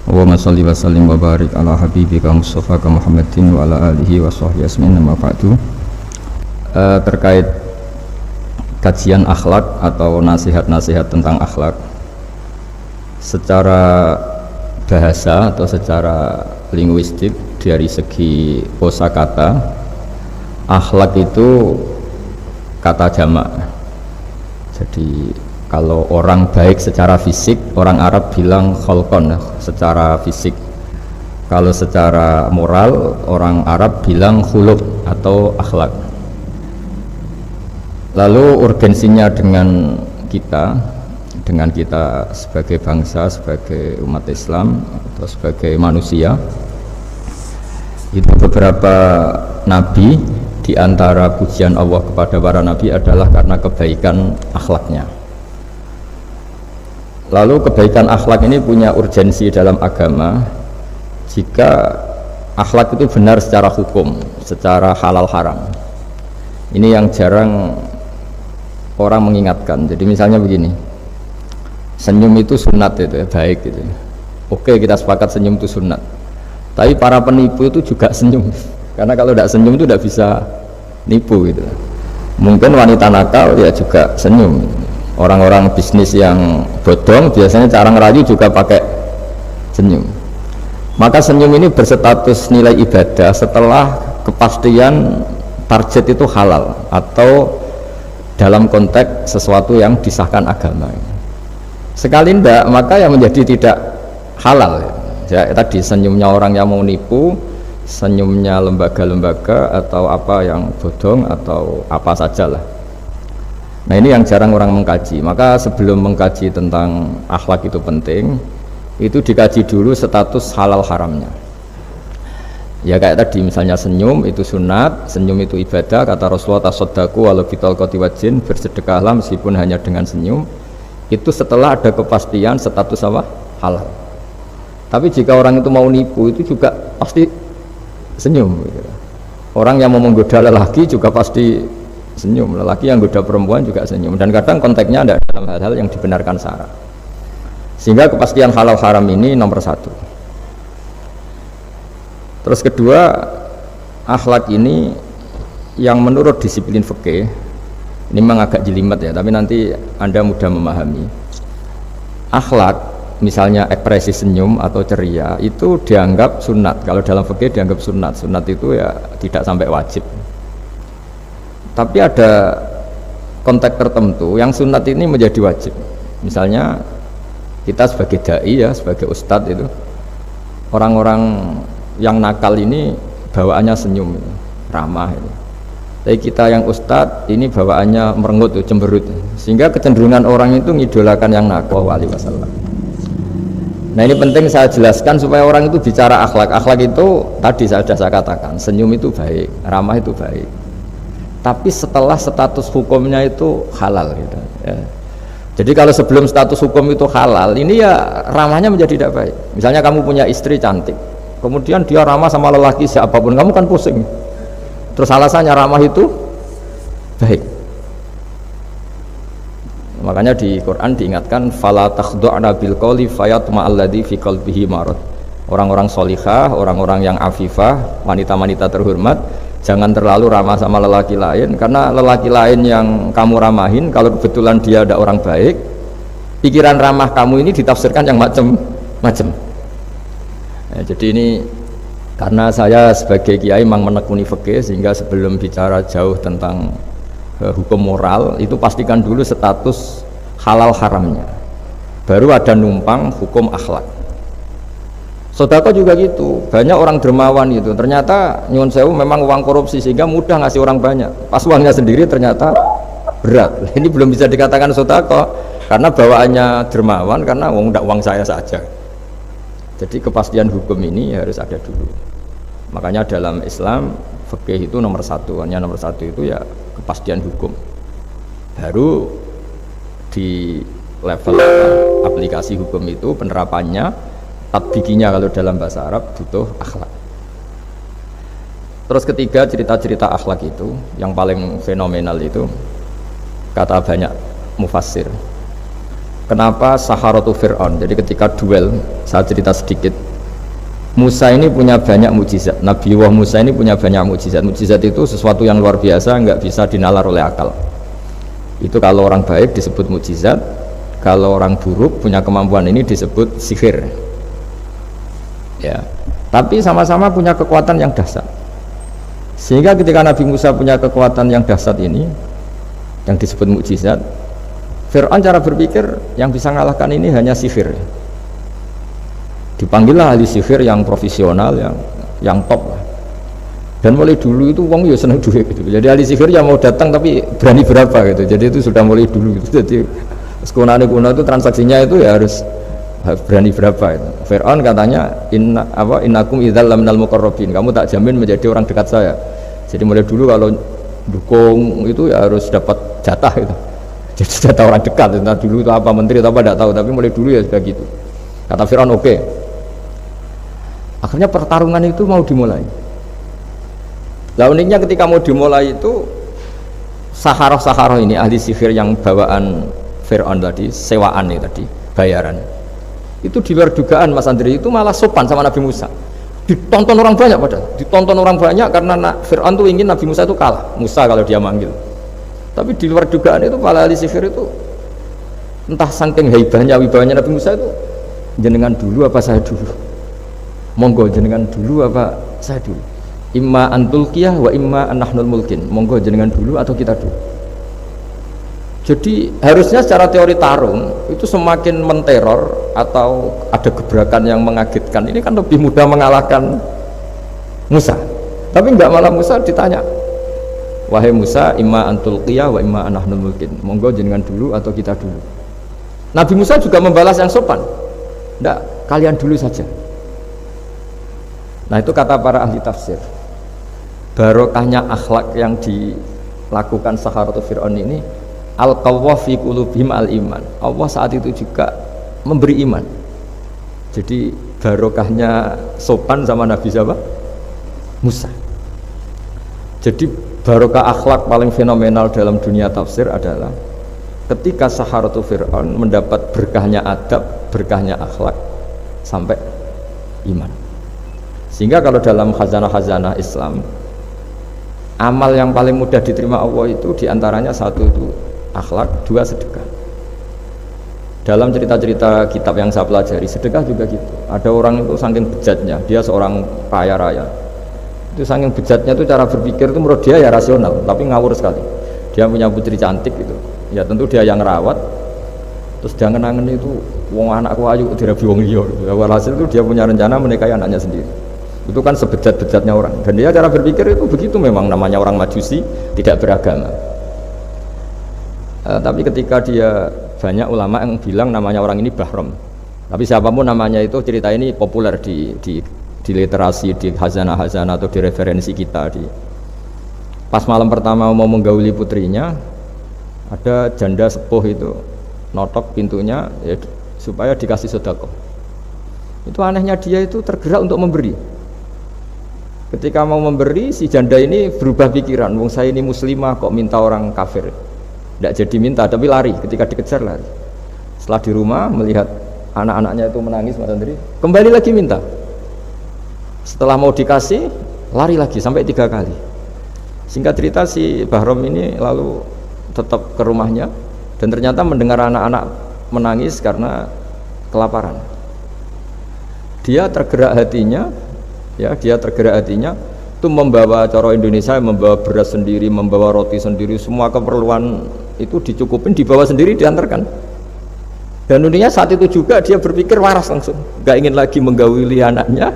Allahumma sholli wa sallim wa barik ala habibika Mustafa Muhammadin wa ala alihi wa sahbihi asmin nama ba'du. Terkait kajian akhlak atau nasihat-nasihat tentang akhlak secara bahasa atau secara linguistik dari segi kosakata, akhlak itu kata jamak. Jadi kalau orang baik secara fisik, orang Arab bilang kholqon, secara fisik. Kalau secara moral, orang Arab bilang khuluq atau akhlak. Lalu urgensinya dengan kita sebagai bangsa, sebagai umat Islam atau sebagai manusia, itu beberapa nabi, di antara pujian Allah kepada para nabi adalah karena kebaikan akhlaknya. Lalu kebaikan akhlak ini punya urgensi dalam agama jika akhlak itu benar secara hukum, secara halal haram. Ini yang jarang orang mengingatkan. Jadi misalnya begini, senyum itu sunat, itu ya, baik gitu. Oke, kita sepakat senyum itu sunat. Tapi para penipu itu juga senyum, karena kalau tidak senyum itu tidak bisa nipu gitu. Mungkin wanita nakal ya juga senyum. Orang-orang bisnis yang bodong biasanya cara ngerayu juga pakai senyum. Maka senyum ini berstatus nilai ibadah setelah kepastian target itu halal atau dalam konteks sesuatu yang disahkan agama. Sekali ndak, maka yang menjadi tidak halal ya, tadi senyumnya orang yang mau nipu, senyumnya lembaga-lembaga atau apa yang bodong atau apa sajalah. Nah ini yang jarang orang mengkaji. Maka sebelum mengkaji tentang akhlak itu penting, itu dikaji dulu status halal haramnya. Ya kayak tadi misalnya senyum itu sunat, senyum itu ibadah. Kata Rasulullah, tasaddaqu walau bitalqati wajhin, bersedekahlah meskipun hanya dengan senyum. Itu setelah ada kepastian status apa? Halal. Tapi jika orang itu mau nipu, itu juga pasti senyum. Orang yang mau menggoda lelaki juga pasti senyum, lelaki yang goda perempuan juga senyum, dan kadang konteksnya ada dalam hal-hal yang dibenarkan syara. Sehingga kepastian halal haram ini nomor satu. Terus kedua, akhlak ini yang menurut disiplin fikih, ini memang agak jelimet ya, tapi nanti Anda mudah memahami. Akhlak, misalnya ekspresi senyum atau ceria, itu dianggap sunat. Kalau dalam fikih dianggap sunat. Sunat itu ya tidak sampai wajib. Tapi ada konteks tertentu yang sunat ini menjadi wajib. Misalnya kita sebagai dai ya, sebagai ustadz itu, orang-orang yang nakal ini bawaannya senyum, ramah ini. Tapi kita yang ustadz ini bawaannya merengut, cemberut, sehingga kecenderungan orang itu ngidolakan yang nakal. Wasallam. Nah ini penting saya jelaskan supaya orang itu bicara akhlak. Akhlak itu tadi saya katakan, senyum itu baik, ramah itu baik. Tapi setelah status hukumnya itu halal gitu, ya. Jadi kalau sebelum status hukum itu halal, ini ya ramahnya menjadi tidak baik. Misalnya kamu punya istri cantik, kemudian dia ramah sama lelaki siapapun, kamu kan pusing. Terus alasannya ramah itu baik. Makanya di Quran diingatkan, fala takhdu'na bil qawli fayatma'alladzi fi qalbihi marad. Orang-orang solihah, orang-orang yang afifah, wanita-wanita terhormat, jangan terlalu ramah sama lelaki lain, karena lelaki lain yang kamu ramahin, kalau kebetulan dia ada orang baik, pikiran ramah kamu ini ditafsirkan yang macam-macam. Ya, jadi ini karena saya sebagai kiai memang menekuni fikih, sehingga sebelum bicara jauh tentang hukum moral, itu pastikan dulu status halal haramnya, baru ada numpang hukum akhlak. Sodako juga gitu, banyak orang dermawan itu ternyata nyuwun sewu memang uang korupsi sehingga mudah ngasih orang banyak, pas uangnya sendiri ternyata berat. Ini belum bisa dikatakan sodako karena bawaannya dermawan, karena uang saya saja. Jadi kepastian hukum ini harus ada dulu. Makanya dalam Islam fikih itu nomor satu, hanya nomor satu itu ya kepastian hukum. Baru di level aplikasi hukum itu penerapannya, tatbikinya kalau dalam bahasa Arab butuh akhlak. Terus ketiga, cerita-cerita akhlak itu yang paling fenomenal itu, kata banyak mufassir, kenapa Saharatu Fir'aun. Jadi ketika duel, saya cerita sedikit. Musa ini punya banyak mukjizat. Nabi Musa ini punya banyak mukjizat. Mukjizat itu sesuatu yang luar biasa, nggak bisa dinalar oleh akal. Itu kalau orang baik disebut mukjizat, kalau orang buruk punya kemampuan ini disebut sihir. Ya. Tapi sama-sama punya kekuatan yang dahsyat. Sehingga ketika Nabi Musa punya kekuatan yang dahsyat ini, yang disebut mukjizat, Fir'aun cara berpikir yang bisa mengalahkan ini hanya sihir. Dipanggillah ahli sihir yang profesional, yang top lah. Dan mulai dulu itu wong ya seneng duit gitu. Jadi ahli sihir yang mau datang tapi berani berapa gitu. Jadi itu sudah mulai dulu gitu. Jadi kuno itu transaksinya itu ya harus berani berapa itu. Fir'aun katanya innakum idzal laminal muqarrabin. Kamu tak jamin menjadi orang dekat saya. Jadi mulai dulu kalau dukung itu ya harus dapat jatah itu. Jadi jatah orang dekat. Entah dulu itu apa menteri atau apa tidak tahu, tapi mulai dulu ya sudah gitu. Kata Fir'aun oke. Akhirnya pertarungan itu mau dimulai. Lah uniknya ketika mau dimulai itu Saharah ini ahli sihir yang bawaan Fir'aun tadi, sewaan nih tadi, bayaran. Itu di luar dugaan Mas Andri, itu malah sopan sama Nabi Musa. Ditonton orang banyak padahal, ditonton orang banyak karena Fir'aun tuh ingin Nabi Musa itu kalah. Musa kalau dia manggil. Tapi di luar dugaan itu para ahli sihir itu entah saking heibahnya, wibawanya Nabi Musa itu, jenengan dulu apa saya dulu? Monggo jenengan dulu apa saya dulu? Imma antulqiyah wa imma nahnul mulkin. Monggo jenengan dulu atau kita dulu. Jadi harusnya secara teori tarung itu semakin menteror atau ada gebrakan yang mengagetkan ini kan lebih mudah mengalahkan Musa. Tapi enggak, malah Musa ditanya, wahai Musa, imma antulqiyah wa imma nahnul mulkin. Monggo jenengan dulu atau kita dulu. Nabi Musa juga membalas yang sopan. Enggak, kalian dulu saja. Nah itu kata para ahli tafsir. Barokahnya akhlak yang dilakukan Saharatu Fir'aun ini, al-qawwa fi qulubihim al-iman. Allah saat itu juga memberi iman. Jadi barokahnya sopan sama Nabi siapa? Musa. Jadi barokah akhlak paling fenomenal dalam dunia tafsir adalah ketika Saharatu Fir'aun mendapat berkahnya adab, berkahnya akhlak sampai iman. Sehingga kalau dalam khazanah-khazanah Islam, amal yang paling mudah diterima Allah itu diantaranya satu itu akhlak, dua sedekah. Dalam cerita-cerita kitab yang saya pelajari, sedekah juga gitu. Ada orang itu saking bejatnya, dia seorang kaya raya. Itu saking bejatnya itu cara berpikir itu menurut dia ya rasional, tapi ngawur sekali. Dia punya putri cantik gitu. Ya tentu dia yang rawat. Terus dia ngenangen itu wong anakku ayu dirabi wong liya. Walhasil itu dia punya rencana menikahi anaknya sendiri. Itu kan sebejat-bejatnya orang. Dan dia cara berpikir itu begitu, memang namanya orang Majusi, tidak beragama. Tapi ketika dia, banyak ulama yang bilang namanya orang ini Bahram. Tapi siapapun namanya itu, cerita ini populer di literasi, di khazanah-khazanah atau di referensi kita. Pas malam pertama mau menggauli putrinya, ada janda sepuh itu notok pintunya ya, supaya dikasih sedekah. Itu anehnya dia itu tergerak untuk memberi. Ketika mau memberi, si janda ini berubah pikiran, wong saya ini muslimah kok minta orang kafir. Tidak jadi minta, tapi lari, ketika dikejar lari. Setelah di rumah melihat anak-anaknya itu menangis, Mas Andri, kembali lagi minta. Setelah mau dikasih, lari lagi sampai 3 kali. Singkat cerita si Bahram ini lalu tetap ke rumahnya dan ternyata mendengar anak-anak menangis karena kelaparan. Dia tergerak hatinya, itu membawa cara Indonesia, membawa beras sendiri, membawa roti sendiri, semua keperluan itu dicukupin, dibawa sendiri, diantarkan. Dan dunia saat itu juga dia berpikir waras langsung, nggak ingin lagi menggauli anaknya,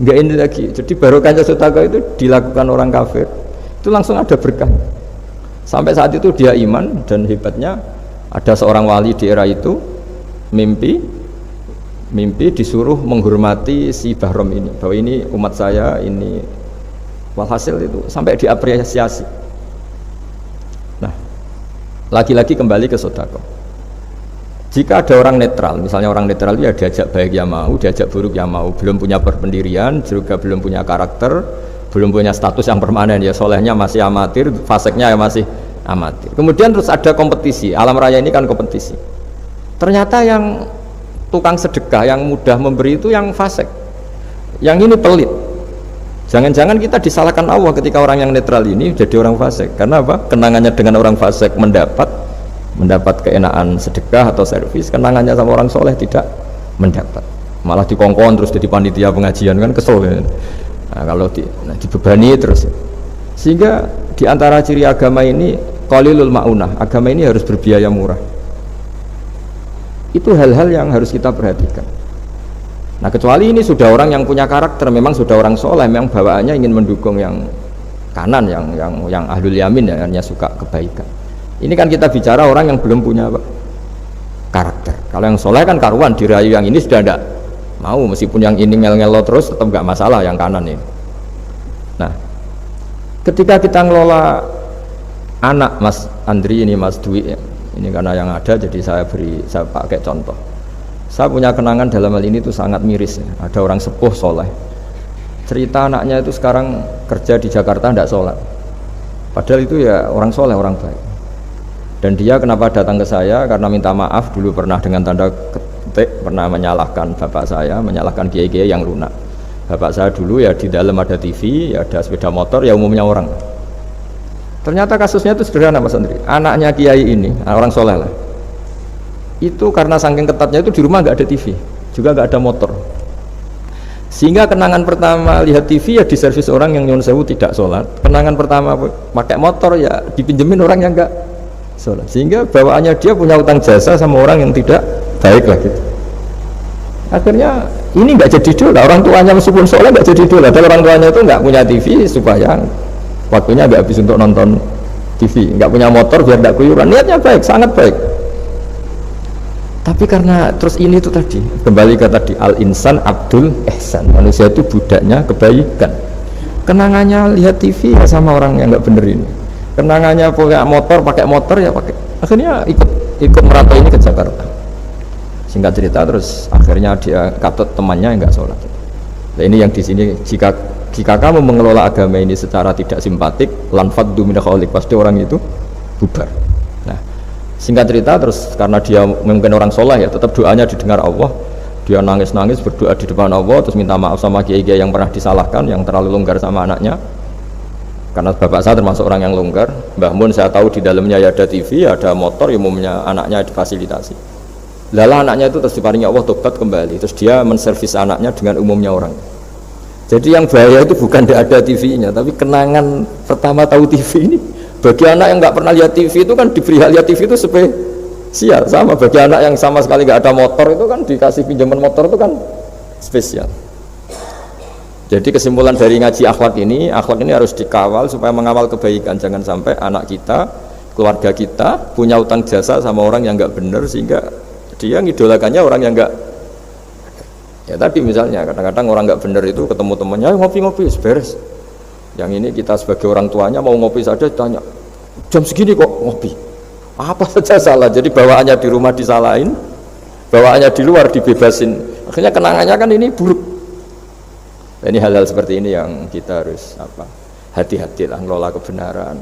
nggak ingin lagi. Jadi barokahnya sedekah itu dilakukan orang kafir, itu langsung ada berkah. Sampai saat itu dia iman, dan hebatnya ada seorang wali di era itu mimpi disuruh menghormati si Bahram ini, bahwa ini umat saya, ini walhasil itu sampai diapresiasi. Nah, lagi-lagi kembali ke sedekah. Jika ada orang netral, misalnya orang netral ya diajak baik ya mau, diajak buruk ya mau, belum punya berpendirian, juga belum punya karakter, belum punya status yang permanen, ya solehnya masih amatir, faseknya ya masih amatir. Kemudian terus ada kompetisi, alam raya ini kan kompetisi. Ternyata yang tukang sedekah, yang mudah memberi itu yang fasik, yang ini pelit. Jangan-jangan kita disalahkan Allah ketika orang yang netral ini jadi orang fasik. Karena apa? Kenangannya dengan orang fasik mendapat keenaan sedekah atau servis, kenangannya sama orang soleh tidak mendapat, malah dikongkon terus jadi panitia pengajian, kan kesel ya. Nah, kalau dibebani terus, sehingga diantara ciri agama ini qalilul ma'unah, agama ini harus berbiaya murah. Itu hal-hal yang harus kita perhatikan. Nah, kecuali ini sudah orang yang punya karakter, memang sudah orang soleh, memang bawaannya ingin mendukung yang kanan, yang ahlul yamin, yang hanya suka kebaikan. Ini kan kita bicara orang yang belum punya apa? Karakter. Kalau yang soleh kan karuan, dirayu yang ini sudah tidak mau, meskipun yang ini ngel-ngelo terus tetap nggak masalah yang kanan ini. Nah, ketika kita ngelola anak Mas Andri ini, Mas Dwi, ini karena yang ada jadi saya pakai contoh. Saya punya kenangan dalam hal ini itu sangat miris ya. Ada orang sepuh soleh, cerita anaknya itu sekarang kerja di Jakarta tidak sholat, padahal itu ya orang soleh, orang baik. Dan dia kenapa datang ke saya? Karena minta maaf dulu pernah dengan tanda ketik pernah menyalahkan bapak saya, menyalahkan kiai-kiai yang lunak. Bapak saya dulu ya di dalam ada TV, ya ada sepeda motor, ya umumnya orang. Ternyata kasusnya itu sederhana Mas Andri. Anaknya kiai ini, orang soleh lah, itu karena saking ketatnya itu di rumah nggak ada TV, juga nggak ada motor, sehingga kenangan pertama lihat TV ya di servis orang yang nyuwun sewu tidak sholat. Kenangan pertama pakai motor ya dipinjemin orang yang nggak sholat, sehingga bawaannya dia punya utang jasa sama orang yang tidak baik lah gitu. Akhirnya ini nggak jadi idola, orang tuanya meskipun sholat nggak jadi idola, dan orang tuanya itu nggak punya TV supaya waktunya nggak habis untuk nonton TV, nggak punya motor biar nggak kuyuran, niatnya baik, sangat baik. Tapi karena terus ini itu tadi kembali ke tadi al-insan abdul ihsan, manusia itu budaknya kebaikan. Kenangannya lihat TV ya sama orang yang nggak bener ini, kenangannya punya motor, pakai motor ya pakai. Akhirnya ikut merantau ini ke Jakarta. Singkat cerita terus akhirnya dia katut temannya yang nggak sholat. Nah, ini yang di sini jika kamu mengelola agama ini secara tidak simpatik, lanfaddu min khawlik, pasti orang itu bubar. Singkat cerita terus karena dia mungkin orang soleh ya, tetap doanya didengar Allah. Dia nangis-nangis berdoa di depan Allah, terus minta maaf sama kiai-kiai yang pernah disalahkan, yang terlalu longgar sama anaknya. Karena bapak saya termasuk orang yang longgar. Mbah Mun saya tahu di dalamnya ya ada TV, ada motor, umumnya anaknya difasilitasi. Lalu anaknya itu terus diparingi Allah tobat kembali, terus dia menservis anaknya dengan umumnya orang. Jadi yang bahaya itu bukan tidak ada TV-nya, tapi kenangan pertama tahu TV ini. Bagi anak yang nggak pernah lihat TV itu kan diberi hal lihat TV itu spesial. Sama bagi anak yang sama sekali nggak ada motor itu kan dikasih pinjaman motor itu kan spesial. Jadi kesimpulan dari ngaji akhlak ini harus dikawal supaya mengawal kebaikan. Jangan sampai anak kita, keluarga kita punya utang jasa sama orang yang nggak benar sehingga dia ngidolakannya orang yang nggak. Ya tadi misalnya kadang-kadang orang nggak benar itu ketemu temannya ngopi-ngopi beres. Yang ini kita sebagai orang tuanya mau ngopi saja ditanya jam segini kok ngopi, apa saja salah. Jadi bawaannya di rumah disalahin, bawaannya di luar dibebasin, akhirnya kenangannya kan ini buruk. Ini hal-hal seperti ini yang kita harus hati-hati lah ngelola kebenaran.